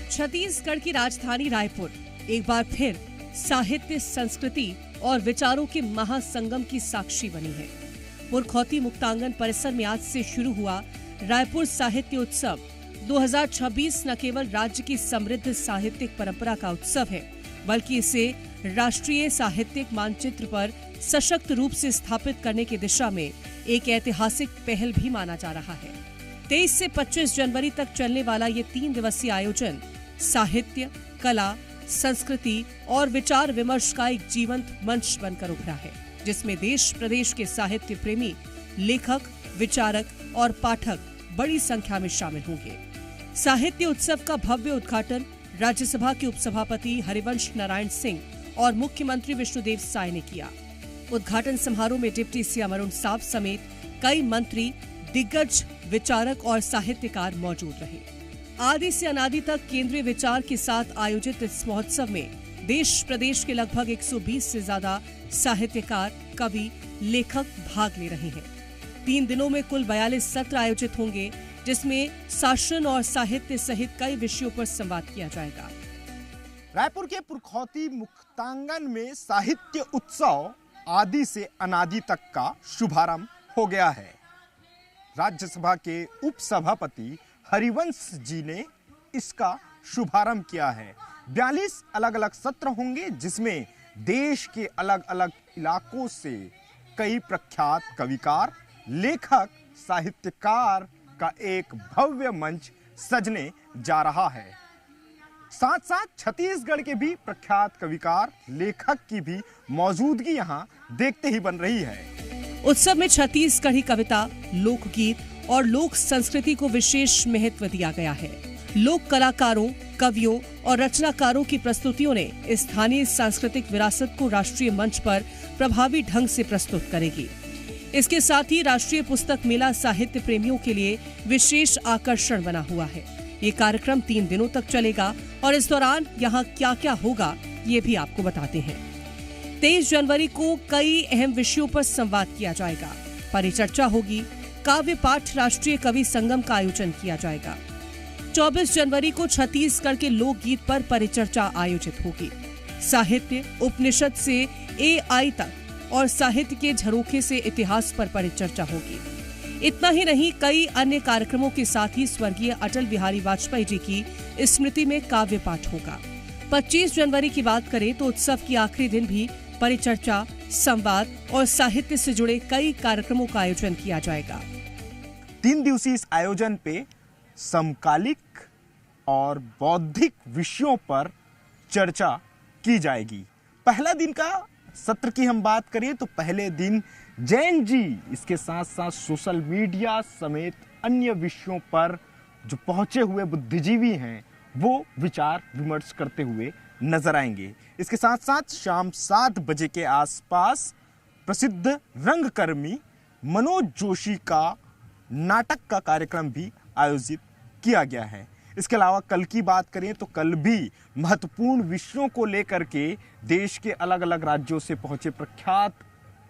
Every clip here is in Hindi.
छत्तीसगढ़ की राजधानी रायपुर एक बार फिर साहित्य, संस्कृति और विचारों के महासंगम की साक्षी बनी है। मुरखौती मुक्तांगन परिसर में आज से शुरू हुआ रायपुर साहित्य उत्सव 2026 न केवल राज्य की समृद्ध साहित्यिक परंपरा का उत्सव है, बल्कि इसे राष्ट्रीय साहित्यिक मानचित्र पर सशक्त रूप से स्थापित करने की दिशा में एक ऐतिहासिक पहल भी माना जा रहा है। 23 से 25 जनवरी तक चलने वाला ये 3 दिवसीय आयोजन साहित्य, कला, संस्कृति और विचार विमर्श का एक जीवंत मंच बनकर उभरा है, जिसमें देश प्रदेश के साहित्य प्रेमी, लेखक, विचारक और पाठक बड़ी संख्या में शामिल होंगे। साहित्य उत्सव का भव्य उद्घाटन राज्यसभा के उपसभापति हरिवंश नारायण सिंह और मुख्यमंत्री विष्णुदेव साय ने किया। उद्घाटन समारोह में डिप्टी सीएम अरुण साव समेत कई मंत्री, दिग्गज विचारक और साहित्यकार मौजूद रहे। आदि से अनादि तक केंद्रीय विचार के साथ आयोजित इस महोत्सव में देश प्रदेश के लगभग 120 से ज्यादा साहित्यकार, कवि, लेखक भाग ले रहे हैं। 3 दिनों में कुल 42 सत्र आयोजित होंगे, जिसमें शासन और साहित्य सहित कई विषयों पर संवाद किया जाएगा। रायपुर के मुरखौती मुक्तांगन में साहित्य उत्सव आदि से अनादि तक का शुभारंभ हो गया है। राज्यसभा के उपसभापति हरिवंश जी ने इसका शुभारंभ किया है। 42 अलग अलग सत्र होंगे, जिसमें देश के अलग अलग इलाकों से कई प्रख्यात कविकार, लेखक, साहित्यकार का एक भव्य मंच सजने जा रहा है। साथ साथ छत्तीसगढ़ के भी प्रख्यात कविकार, लेखक की भी मौजूदगी यहाँ देखते ही बन रही है। उत्सव में छत्तीसगढ़ी कविता, लोकगीत और लोक संस्कृति को विशेष महत्व दिया गया है। लोक कलाकारों, कवियों और रचनाकारों की प्रस्तुतियों ने स्थानीय सांस्कृतिक विरासत को राष्ट्रीय मंच पर प्रभावी ढंग से प्रस्तुत करेगी। इसके साथ ही राष्ट्रीय पुस्तक मेला साहित्य प्रेमियों के लिए विशेष आकर्षण बना हुआ है। ये कार्यक्रम 3 दिनों तक चलेगा और इस दौरान यहाँ क्या क्या होगा ये भी आपको बताते हैं। 23 जनवरी को कई अहम विषयों पर संवाद किया जाएगा। परिचर्चा होगी। काव्य पाठ राष्ट्रीय कवि संगम का आयोजन किया जाएगा। 24 जनवरी को छत्तीसगढ़ के लोकगीत पर परिचर्चा आयोजित होगी। साहित्य, उपनिषद से AI तक और साहित्य के झरोखे से इतिहास पर परिचर्चा होगी। इतना ही नहीं, कई अन्य कार्यक्रमों के साथ ही स्वर्गीय अटल बिहारी वाजपेयी जी की स्मृति में काव्य पाठ होगा। 25 जनवरी की बात करें तो उत्सव की आखिरी दिन भी परिचर्चा, संवाद और साहित्य से जुड़े कई कार्यक्रमों का आयोजन किया जाएगा। 3 दिवसीय इस आयोजन पे समकालिक और बौद्धिक विषयों पर चर्चा की जाएगी। पहला दिन का सत्र की हम बात करें तो पहले दिन जैन जी, इसके साथ साथ सोशल मीडिया समेत अन्य विषयों पर जो पहुंचे हुए बुद्धिजीवी हैं वो विचार विमर्श करते हुए नजर आएंगे। इसके साथ साथ शाम 7 बजे के आसपास प्रसिद्ध रंगकर्मी मनोज जोशी का नाटक का कार्यक्रम भी आयोजित किया गया है। इसके अलावा कल की बात करें तो कल भी महत्वपूर्ण विषयों को लेकर के देश के अलग अलग राज्यों से पहुंचे प्रख्यात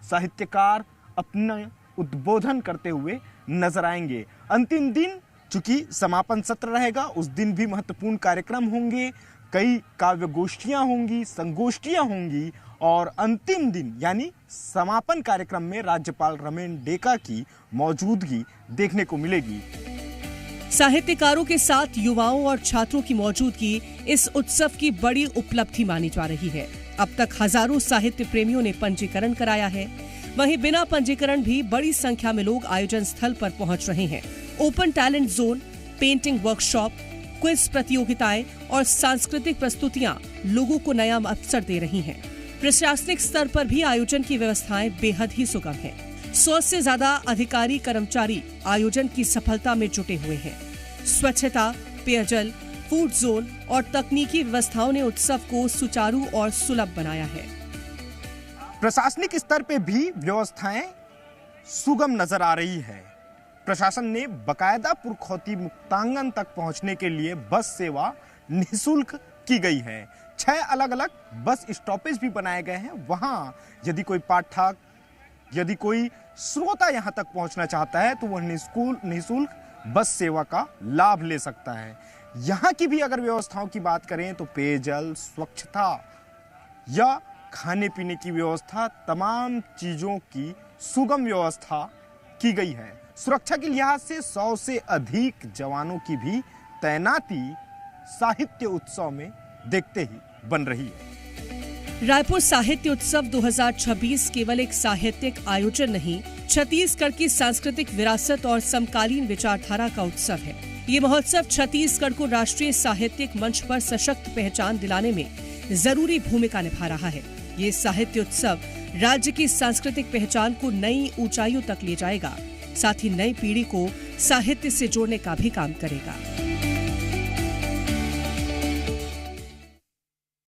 साहित्यकार अपना उद्बोधन करते हुए नजर आएंगे। अंतिम दिन चूंकि समापन सत्र रहेगा, उस दिन भी महत्वपूर्ण कार्यक्रम होंगे। कई काव्य गोष्ठियां होंगी, संगोष्ठियां होंगी और अंतिम दिन यानी समापन कार्यक्रम में राज्यपाल रमेन डेका की मौजूदगी देखने को मिलेगी। साहित्यकारों के साथ युवाओं और छात्रों की मौजूदगी इस उत्सव की बड़ी उपलब्धि मानी जा रही है। अब तक हजारों साहित्य प्रेमियों ने पंजीकरण कराया है। वहीं बिना पंजीकरण भी बड़ी संख्या में लोग आयोजन स्थल पर पहुंच रहे हैं। Open talent zone, painting workshop, quiz प्रतियोगिताएं और सांस्कृतिक प्रस्तुतियां लोगों को नया अवसर दे रही हैं। प्रशासनिक स्तर पर भी आयोजन की व्यवस्थाएं बेहद ही सुगम हैं। 100 से ज्यादा अधिकारी कर्मचारी आयोजन की सफलता में जुटे हुए हैं। स्वच्छता, पेयजल, फूड जोन और तकनीकी व्यवस्थाओं ने उत्सव को सुचारू और सुलभ बनाया है। प्रशासनिक स्तर पे भी व्यवस्थाएं सुगम नजर आ रही है। प्रशासन ने बकायदा मुरखौती मुक्तांगन तक पहुंचने के लिए बस सेवा निःशुल्क की गई है। 6 अलग अलग बस स्टॉपेज भी बनाए गए हैं। वहां यदि कोई पाठक, यदि कोई श्रोता यहां तक पहुंचना चाहता है तो वह निःशुल्क बस सेवा का लाभ ले सकता है। यहाँ की भी अगर व्यवस्थाओं की बात करें तो पेयजल, स्वच्छता या खाने पीने की व्यवस्था, तमाम चीजों की सुगम व्यवस्था की गई है। सुरक्षा के लिहाज से 100 से अधिक जवानों की भी तैनाती साहित्य उत्सव में देखते ही बन रही है। रायपुर साहित्य उत्सव 2026 केवल एक साहित्यिक आयोजन नहीं, छत्तीसगढ़ की सांस्कृतिक विरासत और समकालीन विचारधारा का उत्सव है। ये महोत्सव छत्तीसगढ़ को राष्ट्रीय साहित्यिक मंच पर सशक्त पहचान दिलाने में जरूरी भूमिका निभा रहा है। ये साहित्य उत्सव राज्य की सांस्कृतिक पहचान को नई ऊंचाइयों तक ले जाएगा, साथ ही नई पीढ़ी को साहित्य से जोड़ने का भी काम करेगा।